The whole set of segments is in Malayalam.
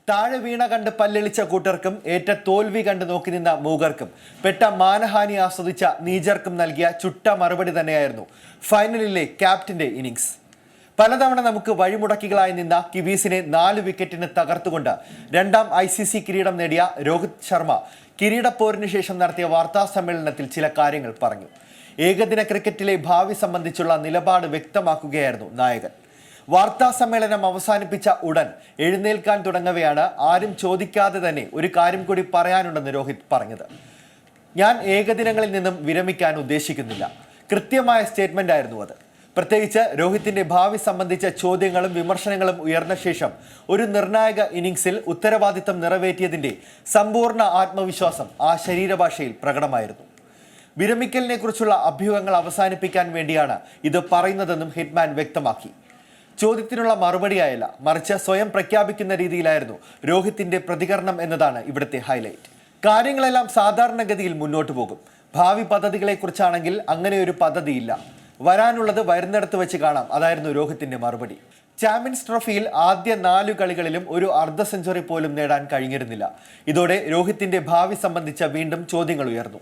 താഴെ വീണ കണ്ട് പല്ലെളിച്ച കൂട്ടർക്കും ഏറ്റ തോൽവി കണ്ട് നോക്കി നിന്ന മൂകർക്കും പെട്ട മാനഹാനി ആസ്വദിച്ച നീജർക്കും നൽകിയ ചുട്ട മറുപടി തന്നെയായിരുന്നു ഫൈനലിലെ ക്യാപ്റ്റന്റെ ഇന്നിംഗ്സ്. പലതവണ നമുക്ക് വഴിമുടക്കികളായി നിന്ന കിവീസിനെ 4 വിക്കറ്റിന് തകർത്തുകൊണ്ട് രണ്ടാം ICC കിരീടം നേടിയ രോഹിത് ശർമ്മ കിരീടപ്പോരിന് ശേഷം നടത്തിയ വാർത്താ സമ്മേളനത്തിൽ ചില കാര്യങ്ങൾ പറഞ്ഞു. ഏകദിന ക്രിക്കറ്റിലെ ഭാവി സംബന്ധിച്ചുള്ള നിലപാട് വ്യക്തമാക്കുകയായിരുന്നു നായകൻ. വാർത്താ സമ്മേളനം അവസാനിപ്പിച്ച ഉടൻ എഴുന്നേൽക്കാൻ തുടങ്ങവെയാണ് ആരും ചോദിക്കാതെ തന്നെ ഒരു കാര്യം കൂടി പറയാനുണ്ടെന്ന് രോഹിത് പറഞ്ഞത്. ഞാൻ ഏകദിനങ്ങളിൽ നിന്നും വിരമിക്കാൻ ഉദ്ദേശിക്കുന്നില്ല. കൃത്യമായ സ്റ്റേറ്റ്മെന്റ് ആയിരുന്നു അത്. പ്രത്യേകിച്ച് രോഹിത്തിന്റെ ഭാവി സംബന്ധിച്ച ചോദ്യങ്ങളും വിമർശനങ്ങളും ഉയർന്ന ശേഷം ഒരു നിർണായക ഇന്നിംഗ്സിൽ ഉത്തരവാദിത്തം നിറവേറ്റിയതിന്റെ സമ്പൂർണ്ണ ആത്മവിശ്വാസം ആ ശരീരഭാഷയിൽ പ്രകടമായിരുന്നു. വിരമിക്കലിനെ കുറിച്ചുള്ള അഭ്യൂഹങ്ങൾ അവസാനിപ്പിക്കാൻ വേണ്ടിയാണ് ഇത് പറയുന്നതെന്നും ഹിറ്റ്മാൻ വ്യക്തമാക്കി. ചോദ്യത്തിനുള്ള മറുപടിയായല്ല, മറിച്ച് സ്വയം പ്രഖ്യാപിക്കുന്ന രീതിയിലായിരുന്നു രോഹിത്തിന്റെ പ്രതികരണം എന്നതാണ് ഇവിടുത്തെ ഹൈലൈറ്റ്. കാര്യങ്ങളെല്ലാം സാധാരണഗതിയിൽ മുന്നോട്ട് പോകും. ഭാവി പദ്ധതികളെക്കുറിച്ചാണെങ്കിൽ അങ്ങനെ ഒരു പദ്ധതിയില്ല. വരാനുള്ളത് വരുന്നിടത്ത് വെച്ച് കാണാം, അതായിരുന്നു രോഹിത്തിന്റെ മറുപടി. ചാമ്പ്യൻസ് ട്രോഫിയിൽ ആദ്യ 4 കളികളിലും ഒരു അർദ്ധ സെഞ്ചുറി പോലും നേടാൻ കഴിഞ്ഞിരുന്നില്ല. ഇതോടെ രോഹിത്തിന്റെ ഭാവി സംബന്ധിച്ച വീണ്ടും ചോദ്യങ്ങൾ ഉയർന്നു.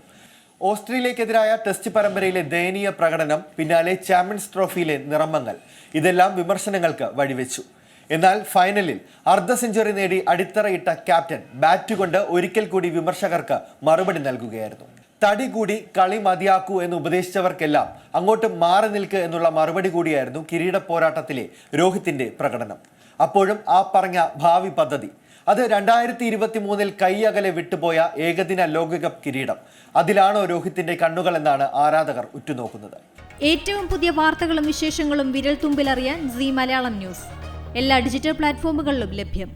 ഓസ്ട്രേലിയക്കെതിരായ ടെസ്റ്റ് പരമ്പരയിലെ ദയനീയ പ്രകടനം, പിന്നാലെ ചാമ്പ്യൻസ് ട്രോഫിയിലെ നിറമങ്ങൽ, ഇതെല്ലാം വിമർശനങ്ങൾക്ക് വഴിവെച്ചു. എന്നാൽ ഫൈനലിൽ അർദ്ധ സെഞ്ചുറി നേടി അടിത്തറയിട്ട ക്യാപ്റ്റൻ ബാറ്റ് കൊണ്ട് ഒരിക്കൽ കൂടി വിമർശകർക്ക് മറുപടി നൽകുകയായിരുന്നു. തടി കൂടി കളി മതിയാക്കൂ എന്ന് ഉപദേശിച്ചവർക്കെല്ലാം അങ്ങോട്ട് മാറി നിൽക്ക് എന്നുള്ള മറുപടി കൂടിയായിരുന്നു കിരീട പോരാട്ടത്തിലെ രോഹിത്തിന്റെ പ്രകടനം. അപ്പോഴും ആ പറഞ്ഞ ഭാവി പദ്ധതി, അത് 2023 കൈയകലെ വിട്ടുപോയ ഏകദിന ലോകകപ്പ് കിരീടം. അതിലാണോ രോഹിത്തിന്റെ കണ്ണുകൾ എന്നാണ് ആരാധകർ ഉറ്റുനോക്കുന്നത്. ഏറ്റവും പുതിയ വാർത്തകളും വിശേഷങ്ങളും വിരൽ തുമ്പിലറിയാൻ സീ മലയാളം ന്യൂസ് എല്ലാ ഡിജിറ്റൽ പ്ലാറ്റ്ഫോമുകളിലും ലഭ്യം.